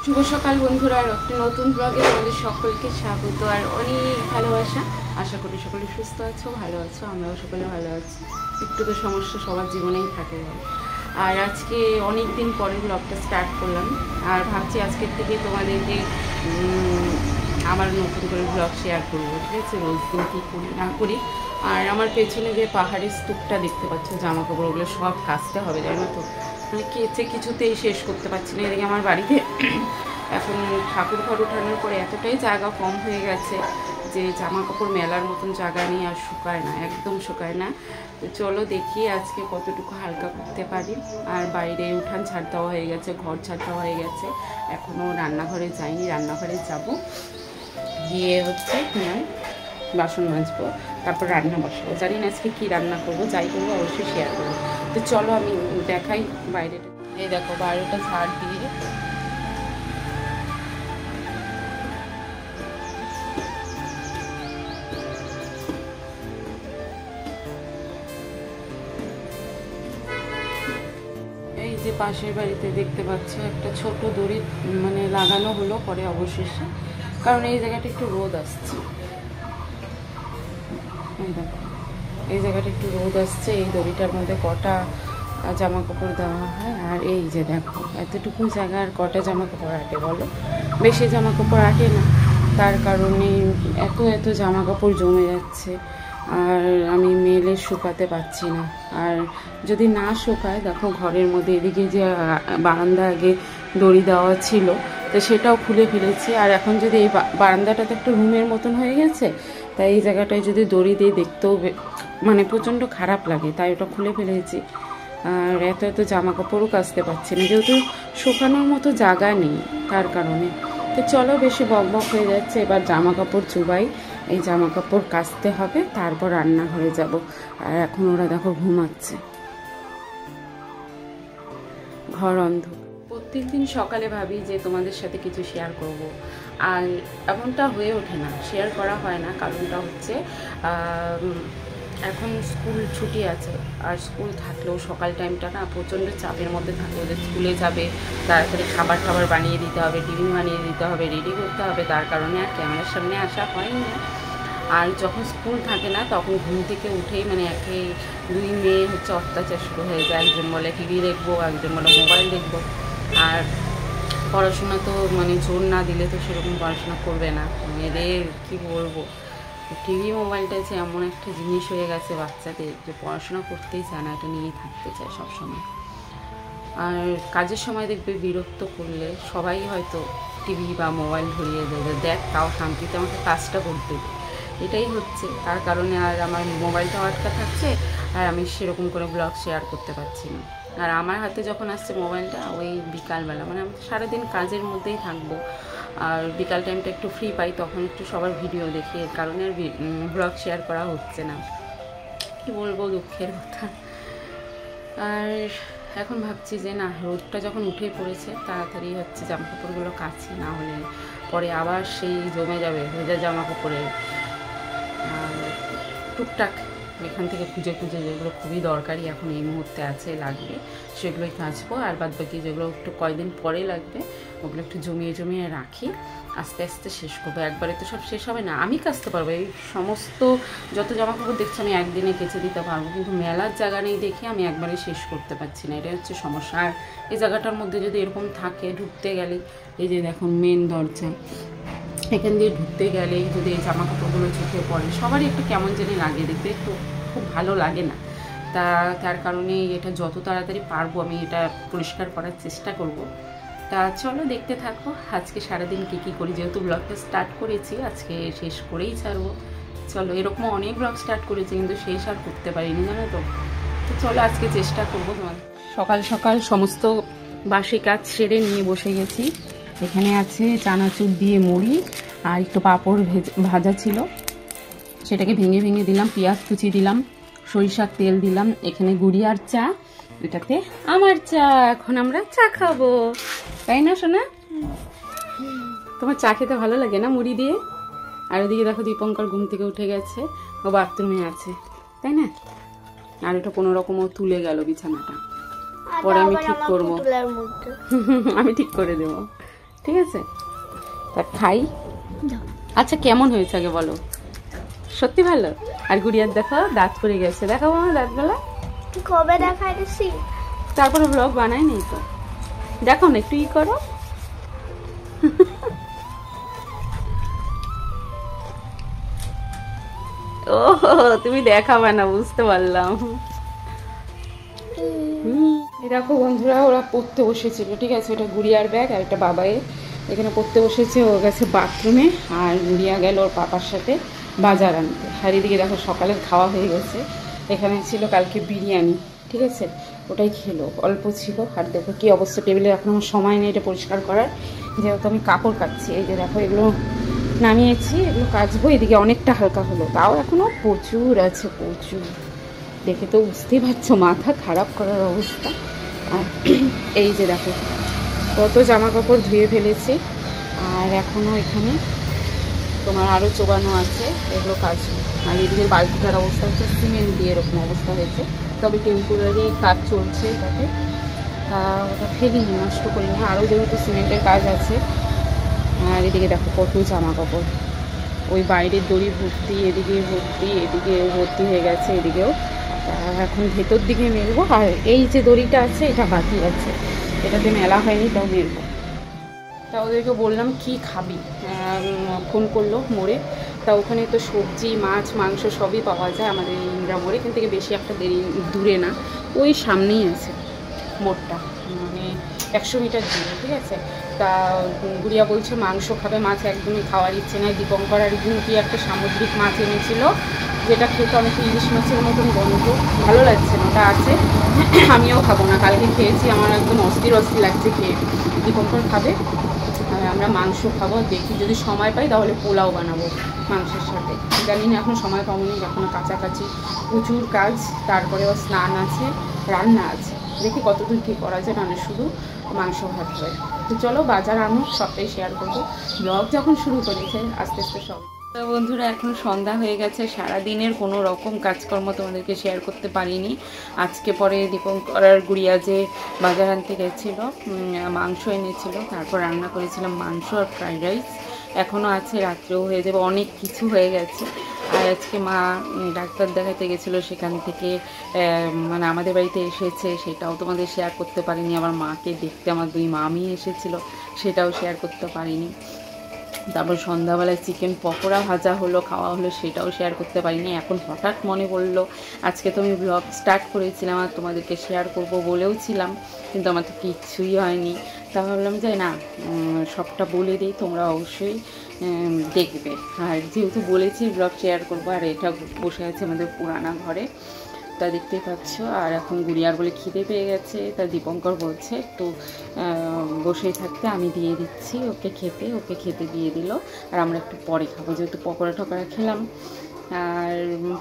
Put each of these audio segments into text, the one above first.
শুভ সকাল বন্ধুরা, আর একটা নতুন ব্লগে তোমাদের সকলকে স্বাগত আর অনেক ভালোবাসা। আশা করি সকলে সুস্থ আছো, ভালো আছো, আমরাও সকলে ভালো আছি। একটু তো সমস্যা সবার জীবনেই থাকে। আর আজকে অনেক দিন পরে ব্লগটা স্টার্ট করলাম আর ভাবছি আজকের থেকে তোমাদেরকে আমার নতুন করে ব্লগ শেয়ার করবো, ঠিক আছে? রোজ দিন কী করি না করি। আর আমার পেছনে যে পাহাড়ের স্তূপটা দেখতে পাচ্ছ, জামা কাপড় ওগুলো সব কাচতে হবে, জানো তো? মানে কেচে কিছুতেই শেষ করতে পারছি না। এদিকে আমার বাড়িতে এখন ঠাকুর ঘর উঠানোর পরে এতটাই জায়গা কম হয়ে গেছে যে জামা কাপড় মেলার মতন জায়গা নেই, আর শুকায় না, একদম শুকায় না। তো চলো দেখি আজকে কতটুকু হালকা করতে পারি। আর বাইরে উঠান ছাড় দেওয়া হয়ে গেছে, ঘর ছাড় দেওয়া হয়ে গেছে, এখনও রান্নাঘরে যাইনি, রান্নাঘরে যাব, গিয়ে হচ্ছে বাসন মাজবো, তারপর রান্না বসাবো। জানি না আজকে কী রান্না করবো, যাই করবো অবশ্যই শেয়ার করবো। তো চলো আমি দেখাই বাইরেটা। এই দেখো বাইরেটা ঝাড় দিয়ে এই যে পাশের বাড়িতে দেখতে পাচ্ছ একটা ছোট দড়ি মানে লাগানো হলো পরে অবশেষে, কারণ এই জায়গাটা একটু রোদ আসছে। এই দেখো এই জায়গাটা একটু রোদ আসছে, এই দড়িটার মধ্যে কটা জামা কাপড় দেওয়া হয়। আর এই যে দেখো এতটুকু জায়গার কটা জামা কাপড় আটে বলো? বেশি জামা কাপড় আটে না, তার কারণে এত এত জামা কাপড় জমে যাচ্ছে আর আমি মেলে শুকাতে পারছি না। আর যদি না শুকায়, দেখো ঘরের মধ্যে এদিকে যে বারান্দা আগে দড়ি দেওয়া ছিল তো সেটাও খুলে ফেলেছি। আর এখন যদি এই বারান্দাটা তো একটা রুমের মতন হয়ে গেছে, তাই এই জায়গাটায় যদি দড়ি দিয়ে দেখতেও মানে প্রচণ্ড খারাপ লাগে, তাই ওটা খুলে ফেলেছি। আর এত এত জামা কাপড়ও কাচতে পারছি না, যেহেতু শুকানোর মতো জায়গা নেই, তার কারণে। তো চলো বেশি বক বক হয়ে যাচ্ছে, এবার জামা কাপড় চুবাই, এই জামা কাপড় কাচতে হবে, তারপর রান্নাঘরে যাব। আর এখন ওরা দেখো ঘুমাচ্ছে, ঘর অন্ধকার। প্রত্যেক দিন সকালে ভাবি যে তোমাদের সাথে কিছু শেয়ার করব, আর এমনটা হয়ে ওঠে না, শেয়ার করা হয় না। কারণটা হচ্ছে এখন স্কুল ছুটি আছে, আর স্কুল থাকলেও সকাল টাইমটা না প্রচণ্ড চাপের মধ্যে থাকে। ওদের স্কুলে যাবে, তাড়াতাড়ি খাবার টাবার বানিয়ে দিতে হবে, টিফিন বানিয়ে দিতে হবে, রেডি করতে হবে, তার কারণে আর ক্যামেরার সামনে আসা হয় না। আর যখন স্কুল থাকে না তখন ঘুম থেকে উঠেই মানে একে দুই মেয়ে হচ্ছে অত্যাচার শুরু হয়ে যায়। একজন বলে টিভি দেখবো, একজন বলে মোবাইল দেখবো। আর পড়াশোনা তো মানে জোর না দিলে তো সেরকম পড়াশোনা করবে না। মেয়েদের কী বলবো, টিভি মোবাইলটা যে এমন একটা জিনিস হয়ে গেছে বাচ্চাদের, যে পড়াশোনা করতেই চায় না, এটা নিয়েই থাকতে চায় সবসময়। আর কাজের সময় দেখবে বিরক্ত করলে সবাই হয়তো টিভি বা মোবাইল ধরিয়ে দেবে, দেখ তাও শান্তিতে আমাকে কাজটা করতে দেবে। এটাই হচ্ছে, তার কারণে আর আমার মোবাইলটাও আটকা থাকছে, আর আমি সেরকম করে ব্লগ শেয়ার করতে পারছি না। আর আমার হাতে যখন আসছে মোবাইলটা ওই বিকালবেলা, মানে আমি সারাদিন কাজের মধ্যেই থাকবো, আর বিকাল টাইমটা একটু ফ্রি পাই, তখন একটু সবার ভিডিও দেখি, এর কারণে আর ব্লগ শেয়ার করা হচ্ছে না। কী বলবো, দুঃখের কথা। আর এখন ভাবছি যে না, রোদটা যখন উঠে পড়েছে তাড়াতাড়ি হচ্ছে জামা কাপড়গুলো কাচি, না হলে পরে আবার সেই জমে যাবে ভেজা জামা কাপড়ে। আর টুকটাক এখান থেকে খুঁজে খুঁজে যেগুলো খুবই দরকারি এখন এই মুহূর্তে আছে, লাগবে, সেগুলোই কাচবো। আর বাদ বাকি যেগুলো একটু কয়েকদিন পরে লাগবে ওগুলো একটু জমিয়ে জমিয়ে রাখি, আস্তে আস্তে শেষ করবো। একবারে তো সব শেষ হবে না, আমি কাচতে পারবো, এই সমস্ত যত জামা কাপড় দেখছি আমি একদিনে কেচে দিতে পারবো, কিন্তু মেলার জায়গা নেই দেখে আমি একবারে শেষ করতে পারছি না, এটাই হচ্ছে সমস্যা। আর এই জায়গাটার মধ্যে যদি এরকম থাকে, ঢুকতে গেলে এই যে দেখুন মেন দরজা, এখান দিয়ে ঢুকতে গেলেই যদি এই জামা কাপড়গুলো চোখে পড়ে, সবারই একটু কেমন জানি লাগে, দেখতে একটু খুব ভালো লাগে না। তার কারণে এটা যত তাড়াতাড়ি পারবো আমি এটা পরিষ্কার করার চেষ্টা করব। তা চলো দেখতে থাকো আজকে সারাদিন কী করি, যেহেতু ব্লগটা স্টার্ট করেছি আজকে শেষ করেই ছাড়বো। চলো, এরকম অনেক ব্লগ স্টার্ট করেছি কিন্তু শেষ আর করতে পারিনি, জানো তো। তো চলো আজকে চেষ্টা করবো তোমার। সকাল সকাল সমস্ত বাসি কাজ সেরে নিয়ে বসে গেছি। এখানে আছে চানাচুর দিয়ে মুড়ি, আর একটু পাঁপড় ভাজা ছিল, সেটাকে ভেঙে ভেঙে দিলাম, পেঁয়াজ কুচি দিলাম, সরিষার তেল দিলাম, এখানে গুড়িয়ার চা, এটাতে আমার চা। এখন আমরা চা খাবো, তাই না সোনা? তোমার চা খেতে ভালো লাগে না মুড়ি দিয়ে? আর ওদিকে দেখো দীপঙ্কর ঘুম থেকে উঠে গেছে, ও বাথরুমে আছে, তাই না? আর এটা কোনো রকমও তুলে গেল বিছানাটা, পরে আমি ঠিক করবো, আমি ঠিক করে দেবো। ঠিক আছে, তা খাই। আচ্ছা কেমন হয়েছে আগে বলো? সত্যি ভালো? আর গুড়িয়ার দেখো দাঁত পড়ে গেছে, দেখাবো আমার দাঁতগুলো কবে দেখাই দিছি, তারপরে ব্লগ বানাই নি তো, দেখো না একটু ই করো। ও তুমি দেখাবে না, বুঝতে পারলাম। দেখো বন্ধুরা, ওরা পড়তে বসেছিল, ঠিক আছে, এটা গুড়িয়ার ব্যাগ আর এটা বাবাইয়ের। এখানে পড়তে বসেছে, ও গেছে বাথরুমে, আর গুড়িয়া গেল ওর পাপার সাথে বাজার আনতে। আর এদিকে দেখো সকালের খাওয়া হয়ে গেছে, এখানে ছিল কালকে বিরিয়ানি, ঠিক আছে, ওটাই খেলো, অল্প ছিল। আর দেখো কী অবস্থা, টেবিলে এখন আমার সময় নেই এটা পরিষ্কার করার, যেহেতু আমি কাপড় কাচ্ছি। এই যে দেখো এগুলো নামিয়েছি, এগুলো কাচবো। এদিকে অনেকটা হালকা হলো, তাও এখনও প্রচুর আছে, প্রচুর। দেখে তো বুঝতেই পারছো মাথা খারাপ করার অবস্থা। আর এই যে দেখো কত জামা কাপড় ধুয়ে ফেলেছি, আর এখনও এখানে তোমার আরও চোবানো আছে, এগুলো কাজ। আর এদিকে বালতিটার অবস্থা হচ্ছে সিমেন্ট দিয়ে এরকম অবস্থা হয়েছে, তবে টেম্পোরারি কাজ চলছে এটাতে, ওটা ফেলিনি, নষ্ট করিনি, আরও যেহেতু সিমেন্টের কাজ আছে। আর এদিকে দেখো কত জামা কাপড়, ওই বাইরের দড়ি ভর্তি, এদিকে ভর্তি, এদিকে ভর্তি হয়ে গেছে, এদিকেও। এখন ভেতর দিকে মেলবো। আর এই যে দড়িটা আছে এটা বাকি আছে, এটাতে মেলা হয়নি, তাও মেলবো। তা ওদেরকে বললাম কি খাবি, ফোন করলো মোড়ে, তা ওখানে তো সবজি মাছ মাংস সবই পাওয়া যায় আমাদের ইন্দ্রা মোড়ে, এখান থেকে বেশি একটা দূরে না, ওই সামনেই আছে মোড়টা, মানে 100 মিটার দূরে, ঠিক আছে। তা গুড়িয়া বলছে মাংস খাবে, মাছ একদমই খাওয়ার ইচ্ছে নেই। দীপঙ্কর আর কি একটা সামুদ্রিক মাছ এনেছিল, যেটা খেতে অনেকটা ইলিশ মাছের মতন গন্ধ, ভালো লাগছে না, ওটা আছে, আমিও খাবো না, কালকে খেয়েছি, আমার একদম অস্থির লাগছে খেয়ে। দীপঙ্কর খাবে, আর আমরা মাংস খাবো, দেখি যদি সময় পাই তাহলে পোলাও বানাবো মাংসের সাথে। জানি না এখন সময় পাবো না, এখনও কাছাকাছি প্রচুর কাজ, তারপরেও স্নান আছে, রান্না আছে, দেখি কতদূর কী করা যায়, মানে শুধু মাংস ভাত হয়। তো চলো বাজার আনো, সবটাই শেয়ার করবো, ব্লগ যখন শুরু করেছে আস্তে আস্তে সব। তো বন্ধুরা এখন সন্ধ্যা হয়ে গেছে, সারাদিনের কোনো রকম কাজকর্ম তোমাদেরকে শেয়ার করতে পারিনি। আজকে পরে দীপঙ্কর আর গুড়িয়া যে বাজার আনতে গেছিলো, মাংস এনেছিল, তারপর রান্না করেছিলাম মাংস আর ফ্রাইড রাইস, এখনও আছে, রাত্রেও হয়ে যাবে, অনেক কিছু হয়ে গেছে। আর আজকে মা ডাক্তার দেখাতে গেছিলো, সেখান থেকে মানে আমাদের বাড়িতে এসেছে, সেটাও তোমাদের শেয়ার করতে পারিনি। আমার মাকে দেখতে আমার 2 মামি এসেছিলো, সেটাও শেয়ার করতে পারিনি। তারপর সন্ধ্যাবেলায় চিকেন পকোড়া ভাজা হলো, খাওয়া হলো, সেটাও শেয়ার করতে পারিনি। এখন হঠাৎ মনে পড়লো, আজকে তো আমি ব্লগ স্টার্ট করেছিলাম আর তোমাদেরকে শেয়ার করব বলেও ছিলাম, কিন্তু আমার তো কিচ্ছুই হয়নি। তা ভাবলাম যে না, সবটা বলে দিই, তোমরা অবশ্যই দেখবে। আর যেহেতু বলেছি ব্লগ শেয়ার করবো, আর এটা বসে আছে আমাদের পুরানা ঘরে, তা দেখতেই পাচ্ছ। আর এখন গুড়িয়ার বলে খিদে পেয়ে গেছে, তা দীপঙ্কর বলছে একটু বসেই থাকতে, আমি দিয়ে দিচ্ছি ওকে খেতে দিয়ে দিল। আর আমরা একটু পরে খাবো, যেহেতু পকোড়া টকোড়া খেলাম, আর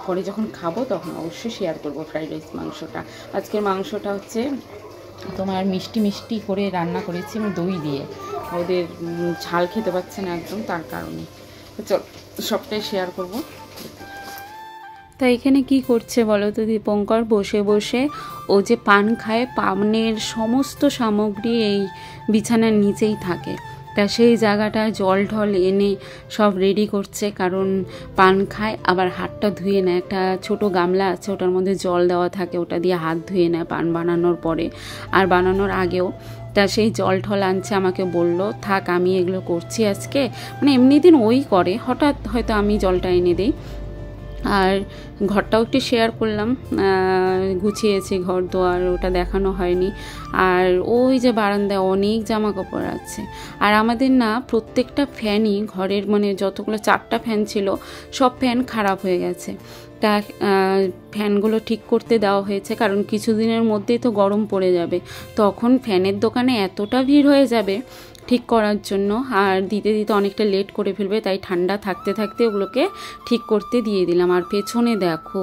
পরে যখন খাবো তখন অবশ্যই শেয়ার করবো ফ্রাইড রাইস মাংসটা। আজকের মাংসটা হচ্ছে তোমার মিষ্টি করে রান্না করেছি আমি দই দিয়ে, ওদের ঝাল খেতে পাচ্ছে না একদম, তার কারণে। চল সবটাই শেয়ার করবো। তা এখানে কি করছে বলো তো দীপঙ্কর, বসে বসে ও যে পান খায়, পানের সমস্ত সামগ্রী এই বিছানার নিচেই থাকে, তা সেই জায়গাটায় জল ঢল এনে সব রেডি করছে, কারণ পান খায়, আবার হাতটা ধুয়ে নেয়, একটা ছোট গামলা আছে ওটার মধ্যে জল দেওয়া থাকে, ওটা দিয়ে হাত ধুয়ে নেয় পান বানানোর পরে আর বানানোর আগেও। তা সেই জল ঢল আনছে, আমাকে বলল থাক আমি এগুলো করছি আজকে, মানে এমনি দিন ওই করে, হঠাৎ হয়তো আমি জলটা এনে দিই। আর ঘরটাও একটু শেয়ার করলাম, গুছিয়েছি ঘর দোয়ার, ওটা দেখানো হয়নি। আর ওই যে বারান্দায় অনেক জামা কাপড় আছে, আর আমাদের না প্রত্যেকটা ফ্যানই ঘরের, মানে যতগুলো 4টা ফ্যান ছিল সব ফ্যান খারাপ হয়ে গেছে, তা ফ্যানগুলো ঠিক করতে দেওয়া হয়েছে, কারণ কিছুদিনের মধ্যেই তো গরম পড়ে যাবে, তখন ফ্যানের দোকানে এতটা ভিড় হয়ে যাবে ঠিক করার জন্য, আর দিতে অনেকটা লেট করে ফেলবে, তাই ঠান্ডা থাকতে থাকতে ওগুলোকে ঠিক করতে দিয়ে দিলাম। আর পেছনে দেখো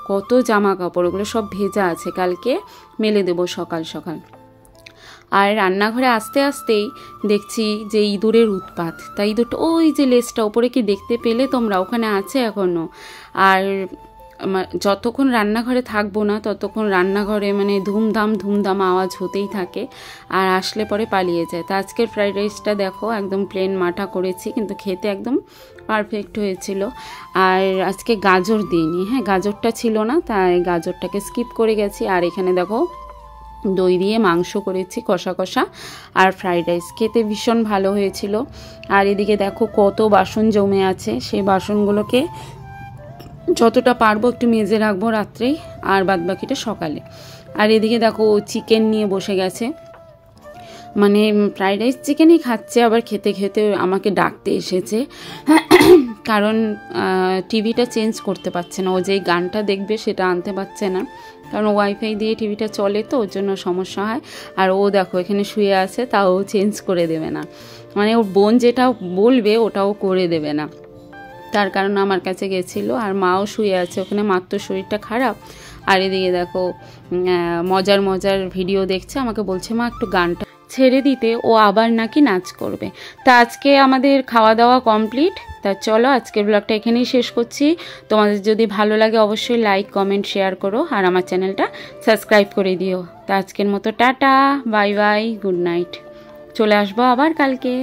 কত জামা কাপড়, ওগুলো সব ভেজা আছে, কালকে মেলে দেবো সকাল সকাল। আর রান্নাঘরে আসতে আসতেই দেখছি যে ইঁদুরের উৎপাত, তাই ইঁদুরটা ওই যে লেজটা ওপরে কি দেখতে পেলে তোমরা, ওখানে আছে এখনও। আর যতক্ষণ রান্নাঘরে থাকবো না ততক্ষণ রান্নাঘরে মানে ধুমধাম আওয়াজ হতেই থাকে, আর আসলে পরে পালিয়ে যায়। তো আজকের ফ্রাইড রাইসটা দেখো একদম প্লেন মাঠা করেছি, কিন্তু খেতে একদম পারফেক্ট হয়েছিল। আর আজকে গাজর দিইনি, হ্যাঁ গাজরটা ছিল না, তাই গাজরটাকে স্কিপ করে গেছি। আর এখানে দেখো দই দিয়ে মাংস করেছি কষা কষা, আর ফ্রাইড রাইস খেতে ভীষণ ভালো হয়েছিল। আর এদিকে দেখো কত বাসন জমে আছে, সেই বাসনগুলোকে যতটা পারবো একটু মেজে রাখবো রাত্রেই, আর বাদবাকিটা সকালে। আর এদিকে দেখো চিকেন নিয়ে বসে গেছে, মানে ফ্রাইড রাইস চিকেনই খাচ্ছে, আবার খেতে খেতে আমাকে ডাকতে এসেছে, কারণ টিভিটা চেঞ্জ করতে পারছে না, ও যেই গানটা দেখবে সেটা আনতে পারছে না, কারণ ওয়াইফাই দিয়ে টিভিটা চলে তো, ওর জন্য সমস্যা হয়। আর ও দেখো এখানে শুয়ে আছে, তাও চেঞ্জ করে দেবে না, মানে ওর বোন যেটা বলবে ওটাও করে দেবে না, তার কারণ আমার কাছে গেছিলো। আর মাও শুয়ে আছে ওখানে, মার তো শরীরটা খারাপ। আর এদিকে দেখো মজার ভিডিও দেখছে, আমাকে বলছে মা একটু গানটা ছেড়ে দিতে, ও আবার নাকি নাচ করবে। তা আজকে আমাদের খাওয়া দাওয়া কমপ্লিট। তা চলো আজকের ব্লগটা এখানেই শেষ করছি। তোমাদের যদি ভালো লাগে অবশ্যই লাইক কমেন্ট শেয়ার করো, আর আমার চ্যানেলটা সাবস্ক্রাইব করে দিও। তা আজকের মতো tata, bye bye, good night. চলে আসবো আবার কালকে।